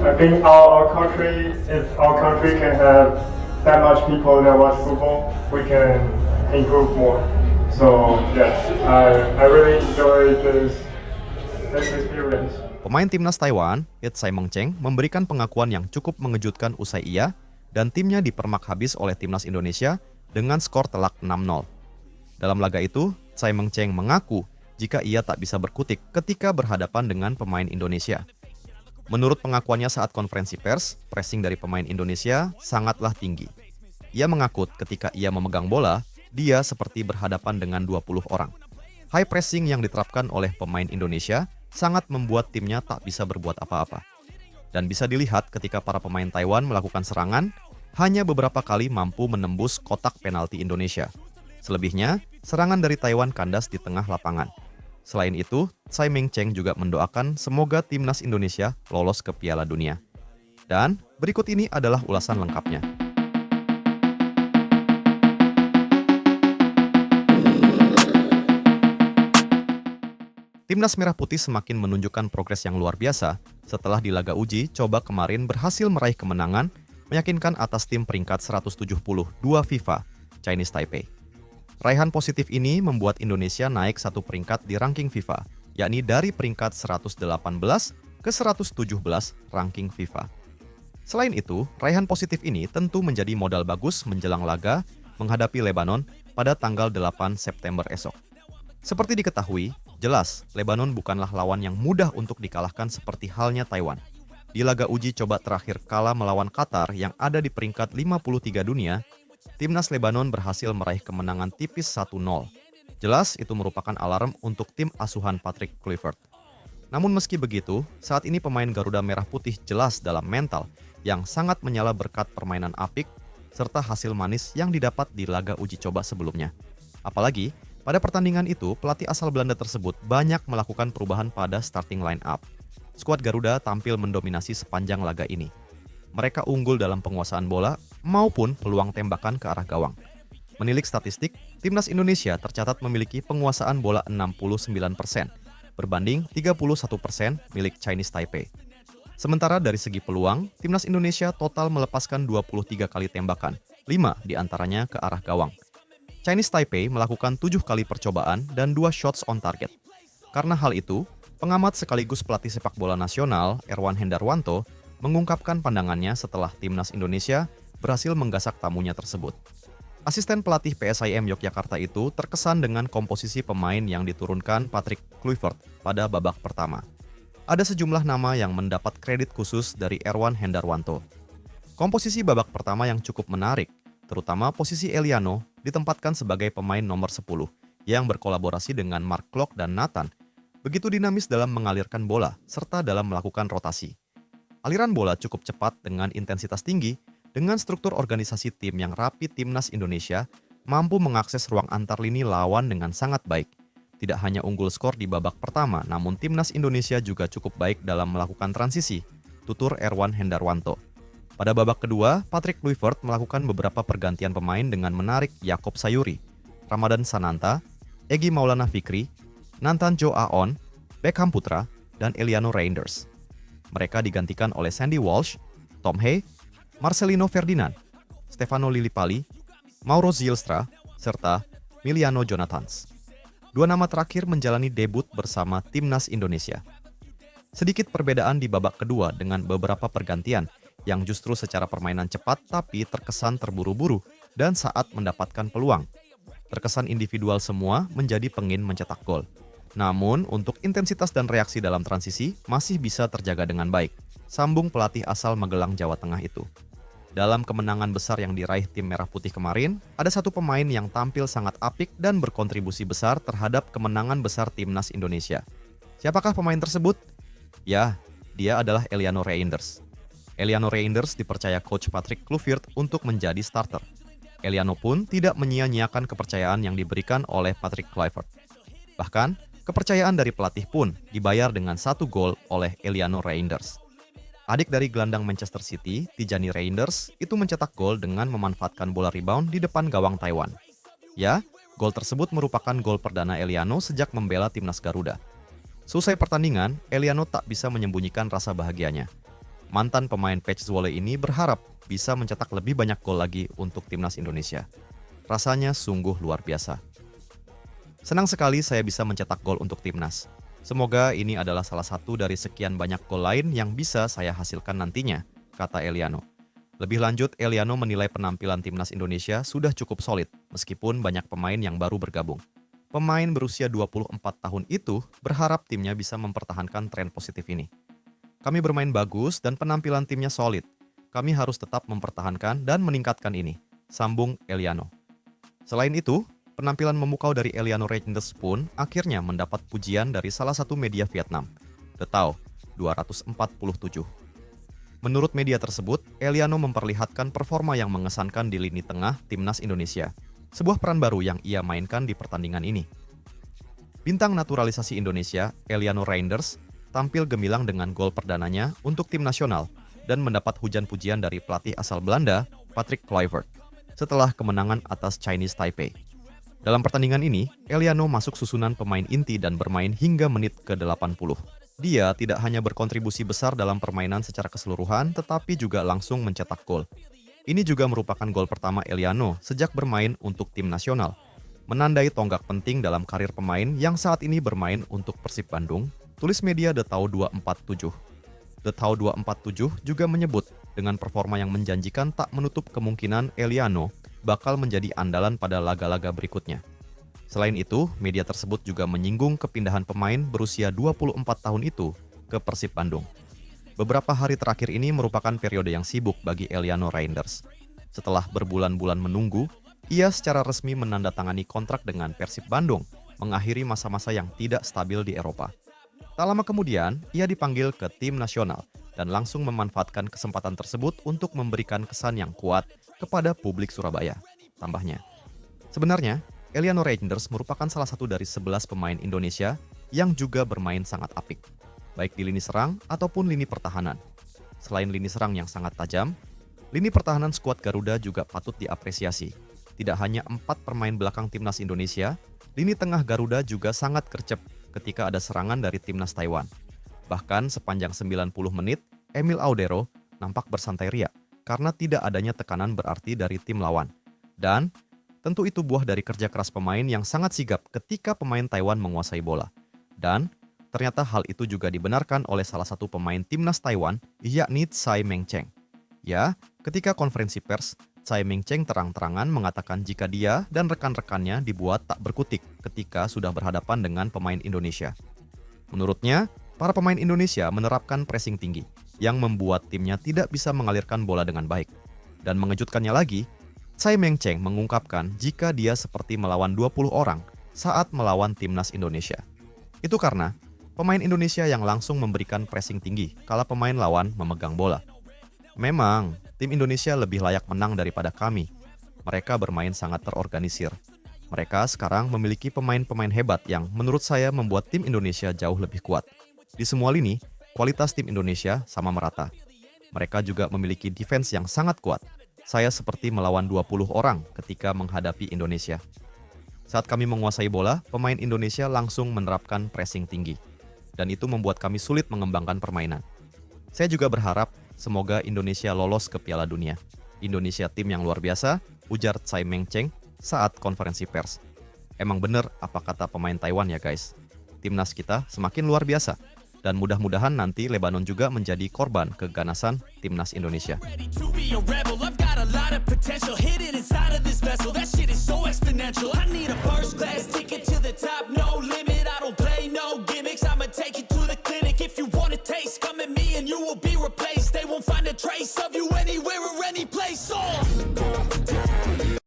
I think if our country can have that much people that watch football, we can improve more. So yes, I really enjoy this experience. Pemain timnas Taiwan, Tsai Meng-cheng, memberikan pengakuan yang cukup mengejutkan usai ia dan timnya dipermak habis oleh timnas Indonesia dengan skor telak 6-0. Dalam laga itu, Tsai Meng-cheng mengaku jika ia tak bisa berkutik ketika berhadapan dengan pemain Indonesia. Menurut pengakuannya saat konferensi pers, pressing dari pemain Indonesia sangatlah tinggi. Ia mengaku ketika ia memegang bola, dia seperti berhadapan dengan 20 orang. High pressing yang diterapkan oleh pemain Indonesia sangat membuat timnya tak bisa berbuat apa-apa. Dan bisa dilihat ketika para pemain Taiwan melakukan serangan, hanya beberapa kali mampu menembus kotak penalti Indonesia. Selebihnya, serangan dari Taiwan kandas di tengah lapangan. Selain itu, Tsai Meng-cheng juga mendoakan semoga timnas Indonesia lolos ke Piala Dunia. Dan berikut ini adalah ulasan lengkapnya. Timnas Merah Putih semakin menunjukkan progres yang luar biasa setelah di laga uji coba kemarin berhasil meraih kemenangan meyakinkan atas tim peringkat 172 FIFA, Chinese Taipei. Raihan positif ini membuat Indonesia naik satu peringkat di ranking FIFA, yakni dari peringkat 118 ke 117 ranking FIFA. Selain itu, raihan positif ini tentu menjadi modal bagus menjelang laga menghadapi Lebanon pada tanggal 8 September esok. Seperti diketahui, jelas Lebanon bukanlah lawan yang mudah untuk dikalahkan seperti halnya Taiwan. Di laga uji coba terakhir kalah melawan Qatar yang ada di peringkat 53 dunia, timnas Lebanon berhasil meraih kemenangan tipis 1-0. Jelas itu merupakan alarm untuk tim asuhan Patrick Kluivert. Namun meski begitu, saat ini pemain Garuda Merah Putih jelas dalam mental yang sangat menyala berkat permainan apik serta hasil manis yang didapat di laga uji coba sebelumnya. Apalagi, pada pertandingan itu, pelatih asal Belanda tersebut banyak melakukan perubahan pada starting line up. Skuad Garuda tampil mendominasi sepanjang laga ini. Mereka unggul dalam penguasaan bola maupun peluang tembakan ke arah gawang. Menilik statistik, timnas Indonesia tercatat memiliki penguasaan bola 69%, berbanding 31% milik Chinese Taipei. Sementara dari segi peluang, timnas Indonesia total melepaskan 23 kali tembakan, 5 diantaranya ke arah gawang. Chinese Taipei melakukan 7 kali percobaan dan 2 shots on target. Karena hal itu, pengamat sekaligus pelatih sepak bola nasional, Erwan Hendarwanto, mengungkapkan pandangannya setelah timnas Indonesia berhasil menggasak tamunya tersebut. Asisten pelatih PSIM Yogyakarta itu terkesan dengan komposisi pemain yang diturunkan Patrick Kluivert pada babak pertama. Ada sejumlah nama yang mendapat kredit khusus dari Erwan Hendarwanto. Komposisi babak pertama yang cukup menarik, terutama posisi Eliano ditempatkan sebagai pemain nomor 10 yang berkolaborasi dengan Mark Klok dan Nathan, begitu dinamis dalam mengalirkan bola serta dalam melakukan rotasi. Aliran bola cukup cepat dengan intensitas tinggi, dengan struktur organisasi tim yang rapi timnas Indonesia mampu mengakses ruang antar lini lawan dengan sangat baik. Tidak hanya unggul skor di babak pertama, namun timnas Indonesia juga cukup baik dalam melakukan transisi, tutur Erwan Hendarwanto. Pada babak kedua, Patrick Kluivert melakukan beberapa pergantian pemain dengan menarik Yaakob Sayuri, Ramadan Sananta, Egy Maulana Fikri, Nathan Jo Aon, Beckham Putra, dan Eliano Reinders. Mereka digantikan oleh Sandy Walsh, Tom Hay, Marcelino Ferdinand, Stefano Lillipali, Mauro Zylstra, serta Miliano Jonathans. Dua nama terakhir menjalani debut bersama timnas Indonesia. Sedikit perbedaan di babak kedua dengan beberapa pergantian yang justru secara permainan cepat tapi terkesan terburu-buru dan saat mendapatkan peluang. Terkesan individual semua menjadi pengin mencetak gol. Namun, untuk intensitas dan reaksi dalam transisi masih bisa terjaga dengan baik, sambung pelatih asal Magelang, Jawa Tengah itu. Dalam kemenangan besar yang diraih tim Merah Putih kemarin, ada satu pemain yang tampil sangat apik dan berkontribusi besar terhadap kemenangan besar timnas Indonesia. Siapakah pemain tersebut? Ya, dia adalah Eliano Reinders. Eliano Reinders dipercaya coach Patrick Kluivert untuk menjadi starter. Eliano pun tidak menyia-nyiakan kepercayaan yang diberikan oleh Patrick Kluivert. Bahkan, kepercayaan dari pelatih pun dibayar dengan 1 gol oleh Eliano Reinders. Adik dari gelandang Manchester City, Tijani Reinders, itu mencetak gol dengan memanfaatkan bola rebound di depan gawang Taiwan. Ya, gol tersebut merupakan gol perdana Eliano sejak membela timnas Garuda. Selesai pertandingan, Eliano tak bisa menyembunyikan rasa bahagianya. Mantan pemain beach volley ini berharap bisa mencetak lebih banyak gol lagi untuk timnas Indonesia. Rasanya sungguh luar biasa. Senang sekali saya bisa mencetak gol untuk timnas. Semoga ini adalah salah satu dari sekian banyak gol lain yang bisa saya hasilkan nantinya, kata Eliano. Lebih lanjut, Eliano menilai penampilan timnas Indonesia sudah cukup solid meskipun banyak pemain yang baru bergabung. Pemain berusia 24 tahun itu berharap timnya bisa mempertahankan tren positif ini. Kami bermain bagus dan penampilan timnya solid. Kami harus tetap mempertahankan dan meningkatkan ini, sambung Eliano. Selain itu, penampilan memukau dari Eliano Reinders pun akhirnya mendapat pujian dari salah satu media Vietnam, The Tao 247. Menurut media tersebut, Eliano memperlihatkan performa yang mengesankan di lini tengah timnas Indonesia, sebuah peran baru yang ia mainkan di pertandingan ini. Bintang naturalisasi Indonesia, Eliano Reinders, tampil gemilang dengan gol perdananya untuk tim nasional dan mendapat hujan pujian dari pelatih asal Belanda, Patrick Kluivert, setelah kemenangan atas Chinese Taipei. Dalam pertandingan ini, Eliano masuk susunan pemain inti dan bermain hingga menit ke-80. Dia tidak hanya berkontribusi besar dalam permainan secara keseluruhan, tetapi juga langsung mencetak gol. Ini juga merupakan gol pertama Eliano sejak bermain untuk tim nasional, menandai tonggak penting dalam karir pemain yang saat ini bermain untuk Persib Bandung, tulis media The Tao 247. The Tao 247 juga menyebut dengan performa yang menjanjikan tak menutup kemungkinan Eliano bakal menjadi andalan pada laga-laga berikutnya. Selain itu, media tersebut juga menyinggung kepindahan pemain berusia 24 tahun itu ke Persib Bandung. Beberapa hari terakhir ini merupakan periode yang sibuk bagi Eliano Reinders. Setelah berbulan-bulan menunggu, ia secara resmi menandatangani kontrak dengan Persib Bandung, mengakhiri masa-masa yang tidak stabil di Eropa. Tak lama kemudian, ia dipanggil ke tim nasional dan langsung memanfaatkan kesempatan tersebut untuk memberikan kesan yang kuat kepada publik Surabaya, tambahnya. Sebenarnya, Eliano Reinders merupakan salah satu dari 11 pemain Indonesia yang juga bermain sangat apik, baik di lini serang ataupun lini pertahanan. Selain lini serang yang sangat tajam, lini pertahanan skuad Garuda juga patut diapresiasi. Tidak hanya 4 pemain belakang timnas Indonesia, lini tengah Garuda juga sangat gercep ketika ada serangan dari timnas Taiwan. Bahkan sepanjang 90 menit, Emil Audero nampak bersantai ria karena tidak adanya tekanan berarti dari tim lawan. Dan tentu itu buah dari kerja keras pemain yang sangat sigap ketika pemain Taiwan menguasai bola. Dan ternyata hal itu juga dibenarkan oleh salah satu pemain timnas Taiwan, yakni Tsai Meng-cheng. Ya, ketika konferensi pers, Tsai Meng-cheng terang-terangan mengatakan jika dia dan rekan-rekannya dibuat tak berkutik ketika sudah berhadapan dengan pemain Indonesia. Menurutnya, para pemain Indonesia menerapkan pressing tinggi yang membuat timnya tidak bisa mengalirkan bola dengan baik. Dan mengejutkannya lagi, Tsai Meng-cheng mengungkapkan jika dia seperti melawan 20 orang saat melawan timnas Indonesia. Itu karena pemain Indonesia yang langsung memberikan pressing tinggi kala pemain lawan memegang bola. Memang, tim Indonesia lebih layak menang daripada kami. Mereka bermain sangat terorganisir. Mereka sekarang memiliki pemain-pemain hebat yang menurut saya membuat tim Indonesia jauh lebih kuat. Di semua lini, kualitas tim Indonesia sama merata. Mereka juga memiliki defense yang sangat kuat. Saya seperti melawan 20 orang ketika menghadapi Indonesia. Saat kami menguasai bola, pemain Indonesia langsung menerapkan pressing tinggi. Dan itu membuat kami sulit mengembangkan permainan. Saya juga berharap semoga Indonesia lolos ke Piala Dunia. Indonesia tim yang luar biasa, ujar Tsai Meng-cheng saat konferensi pers. Emang bener apa kata pemain Taiwan ya guys. Timnas kita semakin luar biasa. Dan mudah-mudahan nanti Lebanon juga menjadi korban keganasan timnas Indonesia. If you want a taste, come at me and you will be replaced. They won't find a trace of you anywhere or any